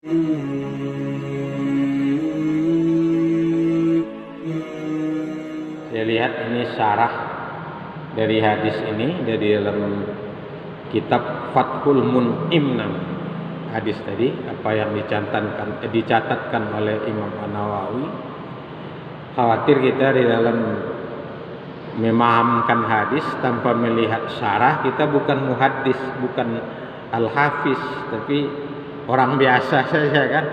Saya lihat ini syarah dari hadis ini dari dalam kitab Fathul Mun'im hadis tadi, apa yang dicatatkan oleh Imam An-Nawawi. Khawatir kita di dalam memahamkan hadis tanpa melihat syarah, kita bukan muhaddis, bukan al-hafiz, tapi orang biasa saja kan.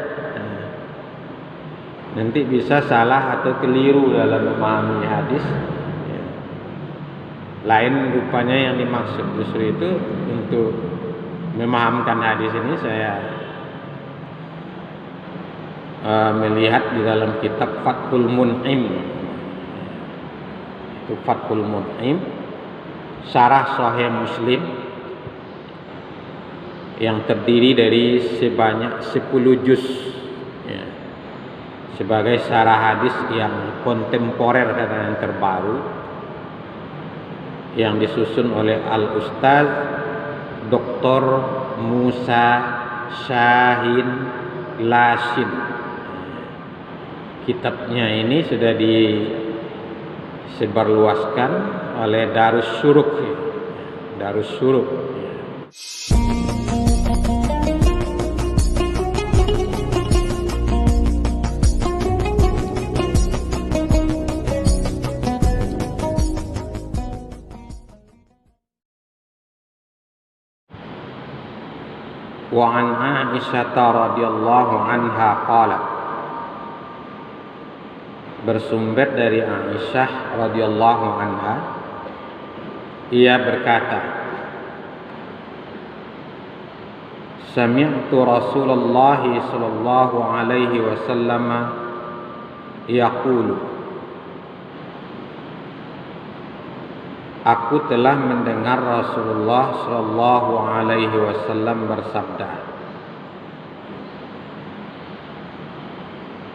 Nanti bisa salah atau keliru dalam memahami hadis. Lain rupanya yang dimaksud. Justru itu untuk memahamkan hadis ini saya melihat di dalam kitab Fathul Mun'im. Itu Fathul Mun'im, syarah Sahih Muslim yang terdiri dari sebanyak 10 juz ya, sebagai syarah hadis yang kontemporer dan yang terbaru, yang disusun oleh Al-Ustaz Dr. Musa Syahin Lashin. Kitabnya ini sudah disebarluaskan oleh Darus Syuruk. Darus Syuruk. Wa an Aisyah radhiyallahu anha qalat, bersumber dari Aisyah radhiyallahu anha, ia berkata, sami'tu Rasulullah sallallahu alaihi wasallam yaqulu, aku telah mendengar Rasulullah sallallahu alaihi wasallam bersabda,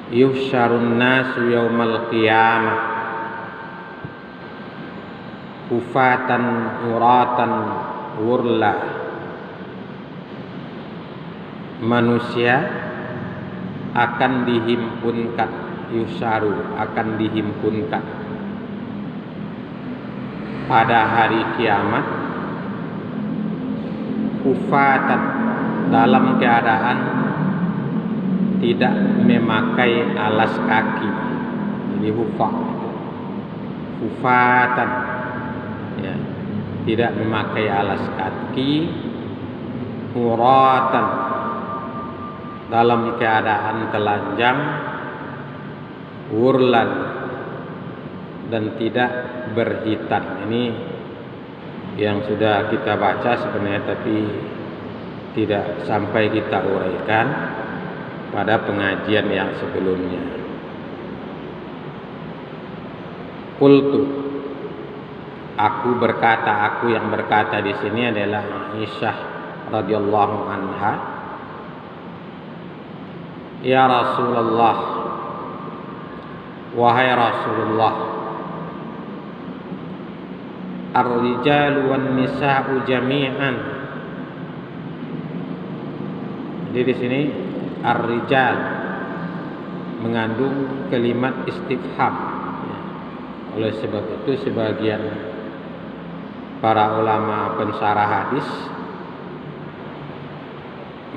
yuhsyarun nasu yaumal qiyamah hufatan uratan wurla. Manusia akan dihimpunkan, yusyaru akan dihimpunkan pada hari kiamat, hufatan dalam keadaan tidak memakai alas kaki. Ini hufatan ya, tidak memakai alas kaki, uratan dalam keadaan telanjang, wurlan dan tidak berhitan. Ini yang sudah kita baca sebenarnya, tapi tidak sampai kita uraikan pada pengajian yang sebelumnya. Qultu, aku berkata, aku yang berkata di sini adalah Aisyah radhiyallahu anha, ya Rasulullah, wahai Rasulullah, ar-rijalu wan nisa'u jami'an. Jadi di sini ar-rijal mengandung kalimat istifham. Oleh sebab itu sebagian para ulama pensyarah hadis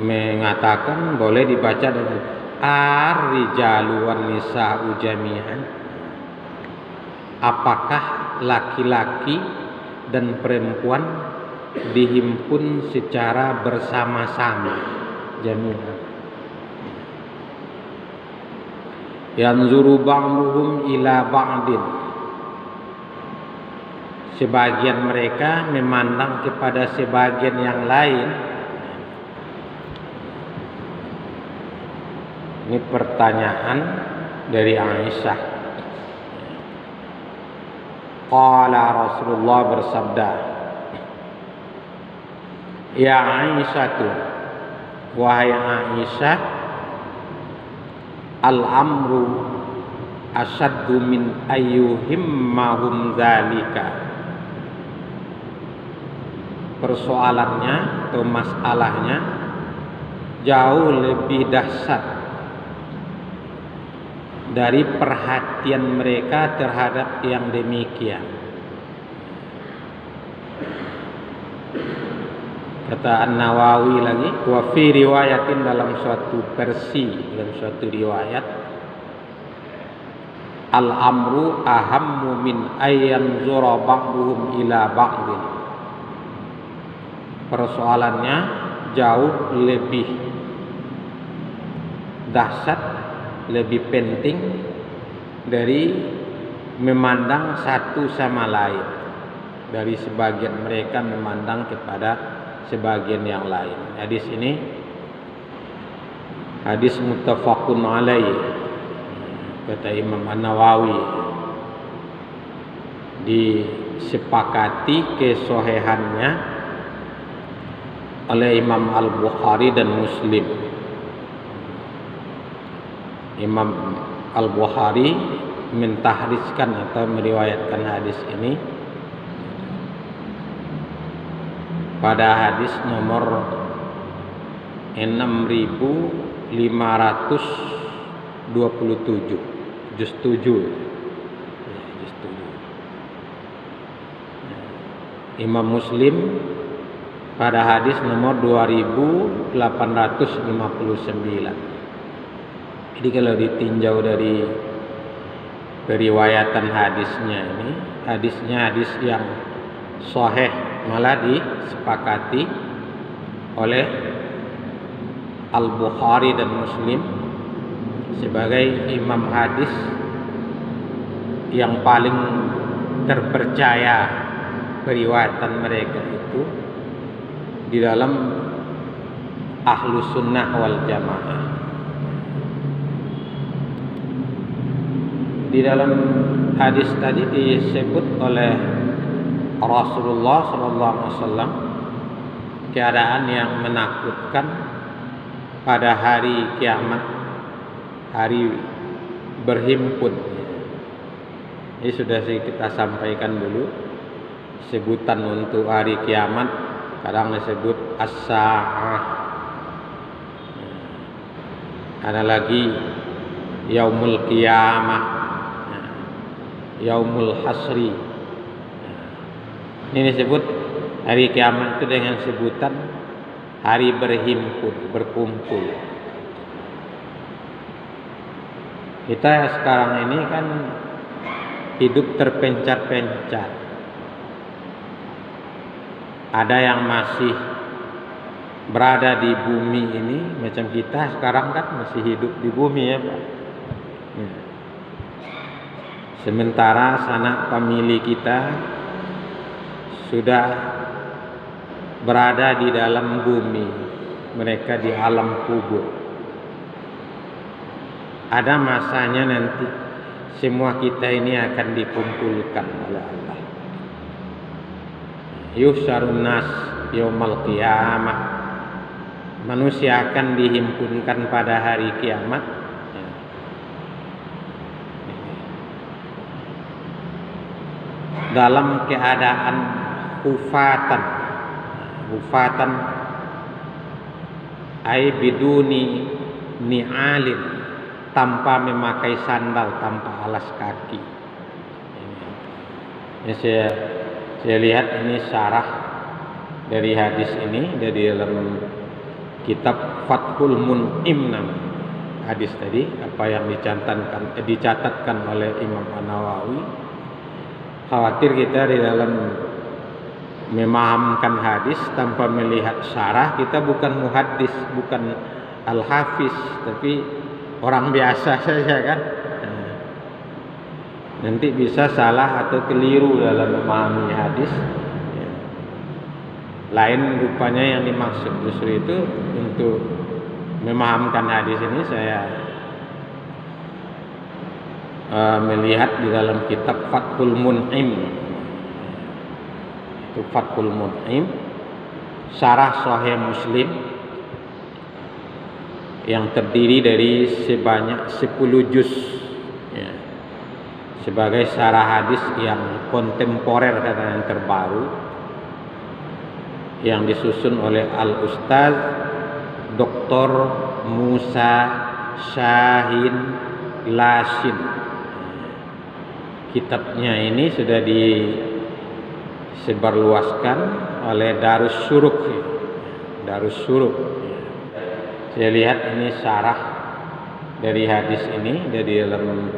mengatakan boleh dibaca dengan ar-rijalu wan nisa'u jami'an. Apakah laki-laki dan perempuan dihimpun secara bersama-sama, jami'an. Yanzuru ba'duhum ila ba'din, sebagian mereka memandang kepada sebagian yang lain. Ini pertanyaan dari Aisyah. Qala, Rasulullah bersabda, ya Aisyah, wahai Aisyah, al-amru asyaddu min ayyuhimmahum zalika. Persoalannya atau masalahnya jauh lebih dahsyat dari perhatian mereka terhadap yang demikian. Kata An-Nawawi lagi, wa fi riwayatin, dalam suatu versi, dalam suatu riwayat, al-amru ahammu min ayyan zura ba'duhum ila ba'din. Persoalannya jauh lebih dahsyat, lebih penting dari memandang satu sama lain, dari sebagian mereka memandang kepada sebagian yang lain. Hadis ini hadis muttafaqun alaih, kata Imam An-Nawawi, disepakati kesohihannya oleh Imam Al-Bukhari dan Muslim. Imam Al-Bukhari mentahriskan atau meriwayatkan hadis ini pada hadis nomor 6527, juz 7. Imam Muslim pada hadis nomor 2859. Jadi kalau ditinjau dari periwayatan hadisnya ini, hadisnya hadis yang sahih, malah disepakati oleh Al-Bukhari dan Muslim sebagai imam hadis yang paling terpercaya periwayatan mereka itu di dalam Ahlus Sunnah wal Jamaah. Di dalam hadis tadi disebut oleh Rasulullah SAW keadaan yang menakutkan pada hari kiamat, hari berhimpun. Ini sudah kita sampaikan dulu sebutan untuk hari kiamat, kadang disebut as-sa'ah, ada lagi yaumul qiyamah, yaumul hasri. Ini disebut hari kiamat itu dengan sebutan hari berhimpun, berkumpul. Kita sekarang ini kan hidup terpencar-pencar. Ada yang masih berada di bumi ini, macam kita sekarang kan masih hidup di bumi, ya Pak. Sementara sanak famili kita sudah berada di dalam bumi, mereka di alam kubur. Ada masanya nanti semua kita ini akan dikumpulkan oleh Allah. Yusyarun nas yaumal qiyamah, manusia akan dihimpunkan pada hari kiamat dalam keadaan hufatan ai biduni ni'alin, tanpa memakai sandal, tanpa alas kaki. Ini saya lihat ini syarah dari hadis ini dari dalam kitab Fathul Mun'im namanya. Hadis tadi apa yang dicatatkan oleh Imam An-Nawawi. Khawatir kita di dalam memahamkan hadis tanpa melihat syarah, kita bukan muhaddis, bukan al-hafiz, tapi orang biasa saja kan. Nanti bisa salah atau keliru dalam memahami hadis. Lain rupanya yang dimaksud. Justru itu untuk memahamkan hadis ini saya melihat di dalam kitab Fathul Mun'im. Itu Fathul Mun'im, syarah Sahih Muslim yang terdiri dari sebanyak 10 juz ya, sebagai syarah hadis yang kontemporer dan yang terbaru, yang disusun oleh Al-Ustaz Dr. Musa Shahin Lashin. Kitabnya ini sudah disebarluaskan oleh Darus Syuruk. Darus Syuruk. Saya lihat ini syarah dari hadis ini dari dalam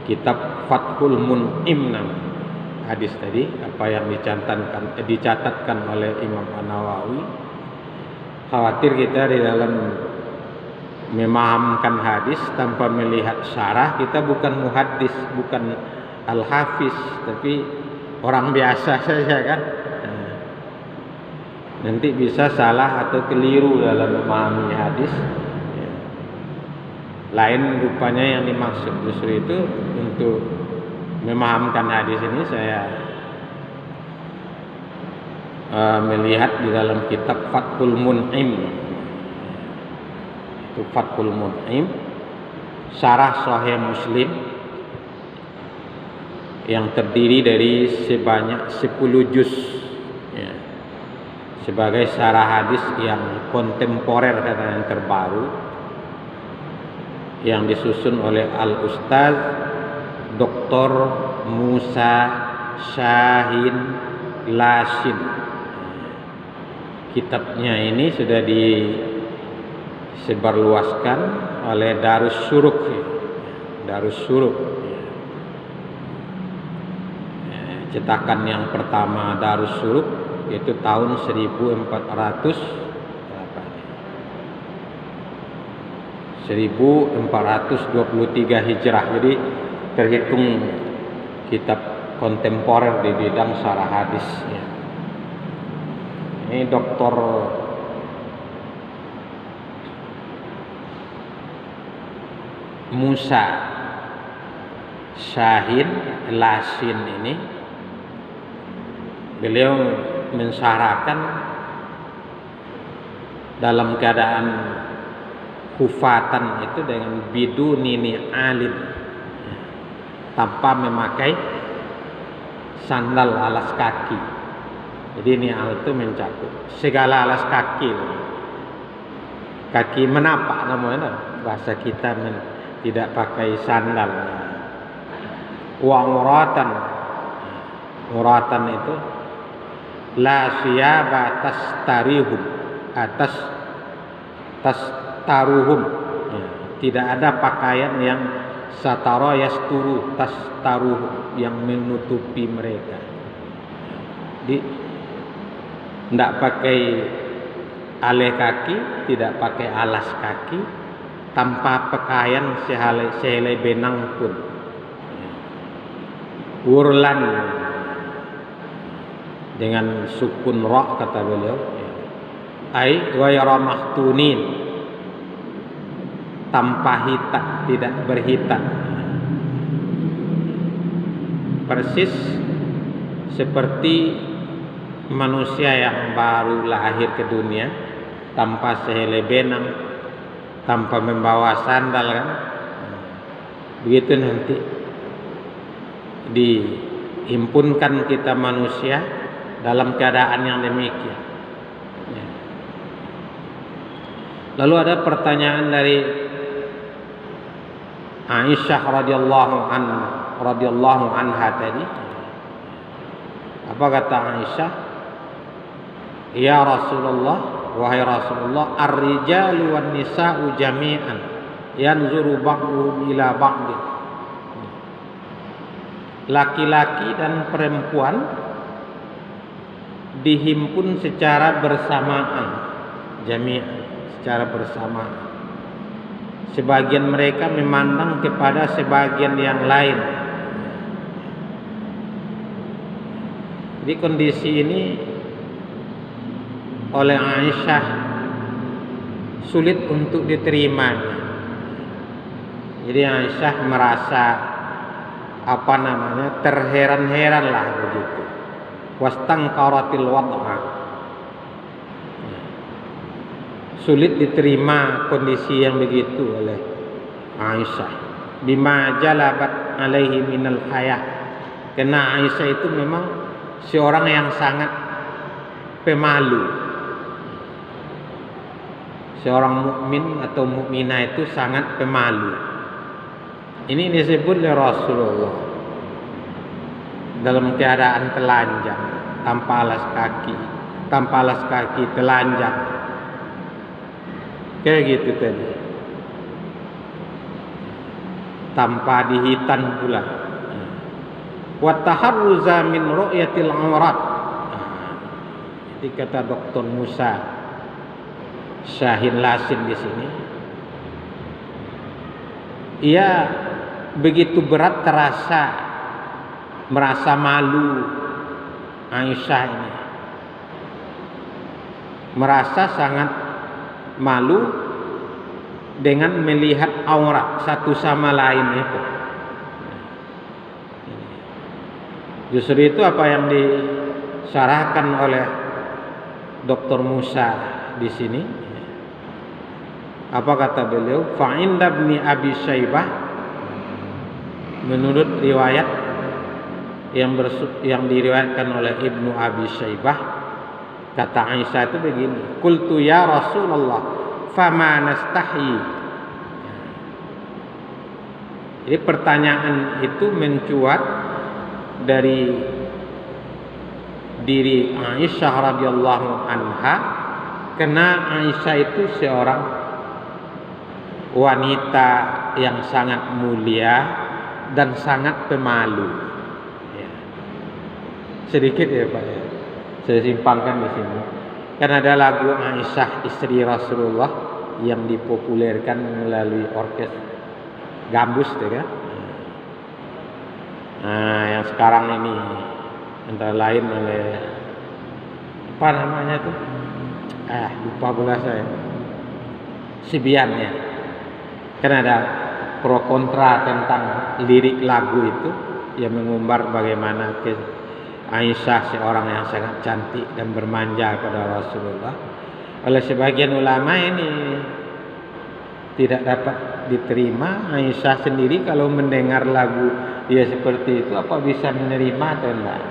kitab Fathul Mun'im namanya. Hadis tadi apa yang dicatatkan oleh Imam An-Nawawi. Khawatir kita di dalam memahamkan hadis tanpa melihat syarah, kita bukan muhaddis, bukan al-hafiz, tapi orang biasa saja kan. Nanti bisa salah atau keliru dalam memahami hadis. Lain rupanya yang dimaksud. Justru itu untuk memahamkan hadis ini saya melihat di dalam kitab Fathul Mun'im. Itu Fathul Mun'im, syarah Sahih Muslim yang terdiri dari sebanyak 10 juz ya. Sebagai syarah hadis yang kontemporer dan yang terbaru, yang disusun oleh Al-Ustaz Dr. Musa Shahin Lashin. Kitabnya ini sudah disebarluaskan oleh Darus Syuruk. Darus Syuruk. Cetakan yang pertama Darus Syuruk itu tahun 1423 Hijrah. Jadi terhitung kitab kontemporer di bidang syarah hadis. Ini Dr. Musa Shahin Lashin ini, beliau mensyarahkan dalam keadaan hufatan itu dengan biduni alim, tanpa memakai sandal alas kaki. Jadi ni'al itu mencakup segala alas kaki. Kaki menapak namanya, bahasa kita tidak pakai sandal. Wa muratan. Muratan itu la siyaba tastarihum, atas taruhum. Tidak ada pakaian yang satara yasturu tastaruhum, yang menutupi mereka. Jadi tidak pakai aleh kaki, tidak pakai alas kaki, tanpa pakaian sehelai benang pun. Urlan dengan sukun ra kata beliau, ai ghayra mahtunin, tanpa hitam, tidak berhitam. Persis seperti manusia yang baru lahir ke dunia, tanpa sehelai benang, tanpa membawa sandal kan. Begitu nanti dihimpunkan kita manusia dalam keadaan yang demikian. Lalu ada pertanyaan dari Aisyah radhiyallahu anha tadi. Apa kata Aisyah? Ya Rasulullah, wahai Rasulullah, ar-rijalu wan nisa'u jami'an yanzuru ba'dhum ila ba'd. Laki-laki dan perempuan dihimpun secara bersamaan, jami'an, secara bersamaan. Sebagian mereka memandang kepada sebagian yang lain. Jadi kondisi ini oleh Aisyah sulit untuk diterimanya. Jadi Aisyah merasa terheran-heran lah begitu. Wastangqaratil wad'a. Sulit diterima kondisi yang begitu oleh Aisyah. Bima jalabat alaihi minal hayah. Karena Aisyah itu memang seorang yang sangat pemalu. seorang mukmin atau mukminah itu sangat pemalu. Ini disebut oleh Rasulullah dalam keadaan telanjang, tanpa alas kaki, telanjang. Kayak gitu tadi. Tanpa dihitan pula. Wa taharruza min ru'yatil aurat. Jadi kata Dr. Musa Syahin Lasin di sini, ia begitu berat merasa malu. Aisyah ini merasa sangat malu dengan melihat aurat satu sama lain itu. Justru itu apa yang disyarahkan oleh Dr. Musa di sini. Apa kata beliau? Fa inda ibni Abi Syaibah, menurut riwayat yang diriwayatkan oleh Ibnu Abi Syaibah, kata Aisyah itu begini, qultu ya Rasulullah fama nastahi. Jadi pertanyaan itu mencuat dari diri Aisyah radhiyallahu anha, karena Aisyah itu seorang wanita yang sangat mulia dan sangat pemalu. Sedikit ya Pak ya, saya simpangkan di sini. Karena ada lagu Aisyah istri Rasulullah yang dipopulerkan melalui orkes gambus ya kan. Nah, yang sekarang ini antara lain oleh apa namanya tuh? Lupa pula saya. Sibian ya. Karena ada pro kontra tentang lirik lagu itu yang mengumbar bagaimana Aisyah seorang yang sangat cantik dan bermanja pada Rasulullah. Oleh sebagian ulama ini tidak dapat diterima. Aisyah sendiri kalau mendengar lagu dia seperti itu, apa bisa menerima atau enggak?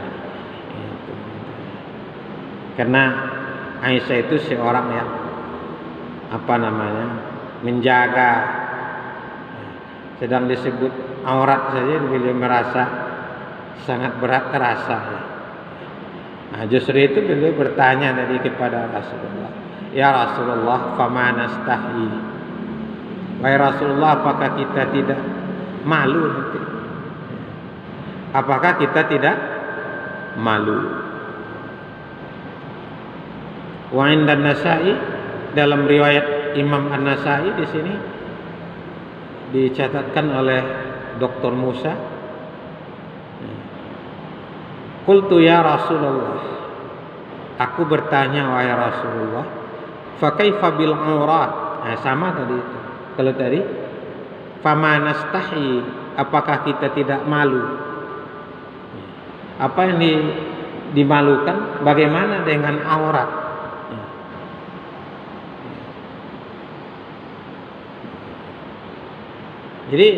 Karena Aisyah itu seorang yang menjaga, sedang disebut aurat saja beliau merasa sangat berat terasa. Nah, justru itu beliau bertanya tadi kepada Rasulullah, ya Rasulullah fama nastahi. Wahai Rasulullah, apakah kita tidak malu nanti? Apakah kita tidak malu? Wa inda Nasa'i, dalam riwayat Imam An-Nasa'i di sini dicatatkan oleh Dr. Musa, qultu ya Rasulullah, aku bertanya wahai Rasulullah, fa kaifa bil aurat. Sama tadi itu. Kalau tadi fama nastahi, apakah kita tidak malu? Apa yang dimalukan? Bagaimana dengan aurat? Jadi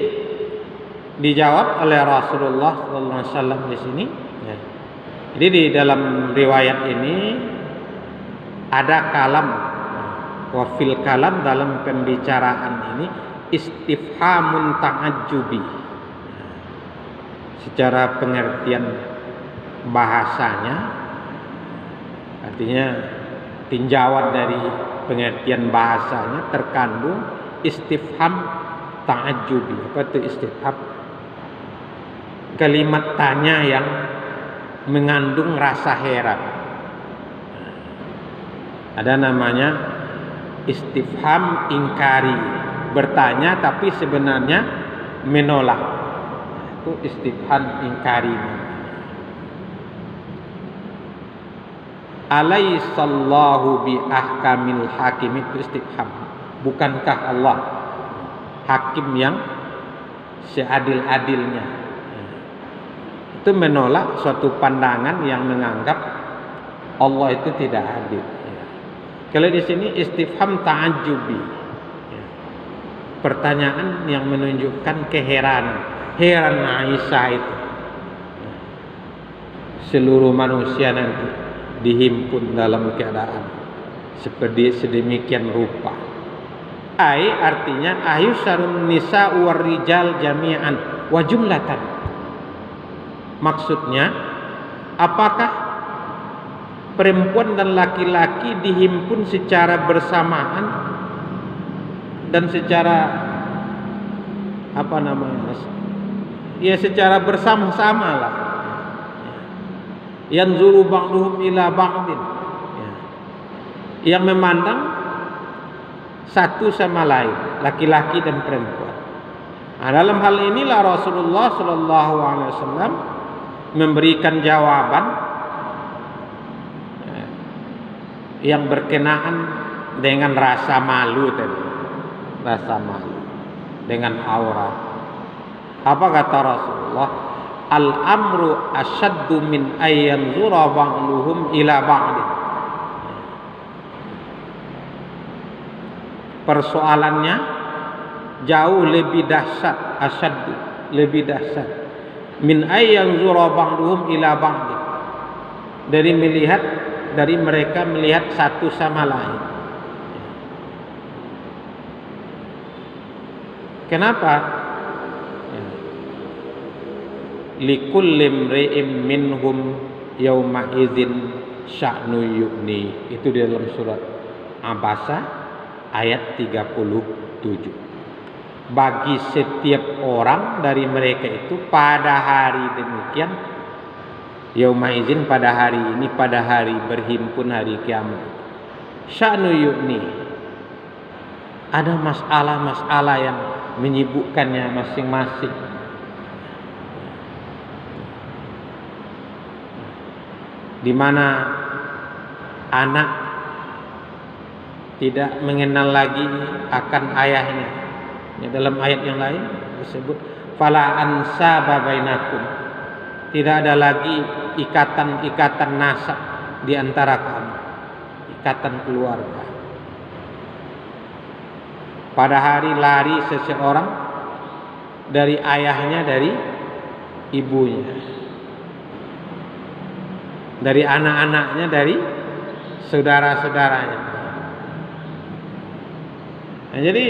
dijawab oleh Rasulullah SAW di sini. Jadi di dalam riwayat ini ada kalam, wafil kalam, dalam pembicaraan ini istifhamun ta'ajjubi. Secara pengertian bahasanya, artinya tinjauan dari pengertian bahasanya terkandung istifham ta'ajjubi. Apa itu istifham? Kalimat tanya yang mengandung rasa heran. Ada namanya istifham ingkari, bertanya tapi sebenarnya menolak. Itu istifham ingkari. Alaihissallahu bi ahkamil hakim, itu istifham. Bukankah Allah hakim yang seadil-adilnya? Itu menolak suatu pandangan yang menganggap Allah itu tidak adil. Kalau di sini istifham ta'ajjubi, pertanyaan yang menunjukkan keheranan, heran Aisyah itu. Seluruh manusia nanti dihimpun dalam keadaan seperti sedemikian rupa. Ai artinya ahyusarun nisa war rijal jami'an wa jumlatan. Maksudnya, apakah perempuan dan laki-laki dihimpun secara bersamaan dan secara ya secara bersama-sama lah. Yanzuru ba'duhum ila ba'din. Yang memandang satu sama lain, laki-laki dan perempuan. Nah, dalam hal inilah Rasulullah Shallallahu Alaihi Wasallam memberikan jawaban yang berkenaan dengan rasa malu tadi, rasa malu dengan aurat. Apa kata Rasulullah? Al-amru asyaddu min ayyanzura ba'duhum ila ba'din. Persoalannya jauh lebih dahsyat, asyaddu, lebih dahsyat min ayyanzura ba'duhum ila ba'din, dari mereka melihat satu sama lain. Kenapa? Likulli imri'in minhum yawma idzin sya'nu yu'ni. Itu di dalam surat Abasa ayat 37. Bagi setiap orang dari mereka itu pada hari demikian, yauma idzin pada hari ini, pada hari berhimpun hari kiamat, sya'nu yu'ni, ada masalah-masalah yang menyibukkannya masing-masing. Di mana anak tidak mengenal lagi akan ayahnya. Ya, dalam ayat yang lain disebut fala ansaba bainakum, tidak ada lagi ikatan nasab di antara kamu, ikatan keluarga. Pada hari lari seseorang dari ayahnya, dari ibunya, dari anak-anaknya, dari saudara-saudaranya. Nah, jadi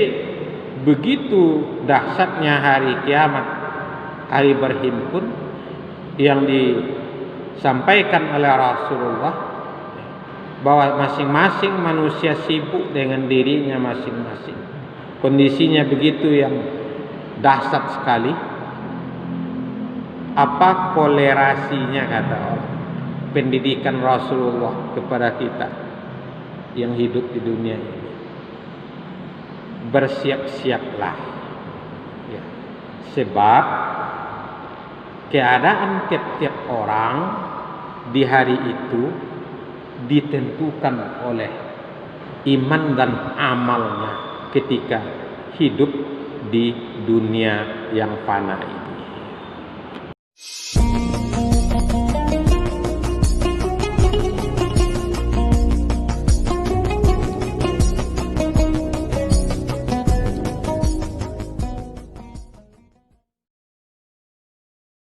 begitu dahsyatnya hari kiamat, hari berhimpun yang disampaikan oleh Rasulullah, bahwa masing-masing manusia sibuk dengan dirinya masing-masing. Kondisinya begitu yang dahsyat sekali. Apa kolerasinya, kata orang, pendidikan Rasulullah kepada kita yang hidup di dunia ini? Bersiap-siaplah ya. Sebab keadaan tiap-tiap orang di hari itu ditentukan oleh iman dan amalnya ketika hidup di dunia yang fana ini.